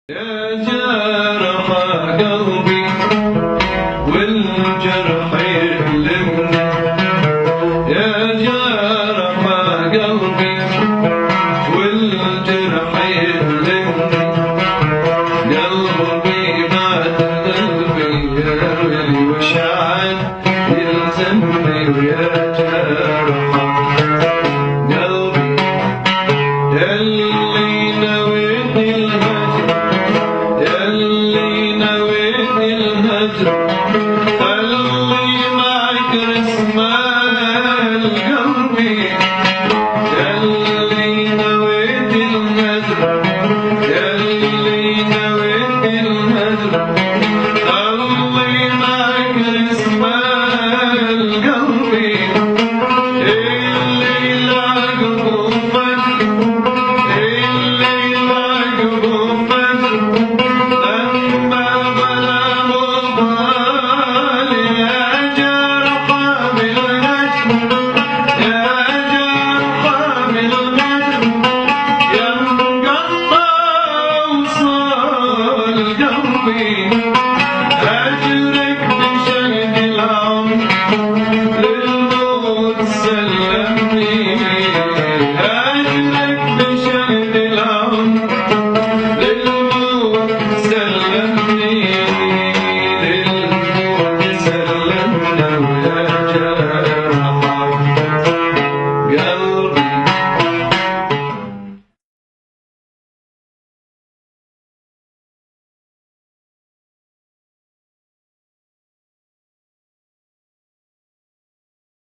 يا جرح قلبي والجرح يألمني، يا جرح قلبي والجرح يألمني، قلبي مات قلبي يا ويلي وشعل يلزمني، ويا جرح قلبي اللي نويتني الهجر، اللي نويتني الهجر، اللي معك رسمال قلبي، اللي نويتني الهجر، اللي نويتني الهجر، اللي معك رسمال قلبي، اللي لاقوفك قلبي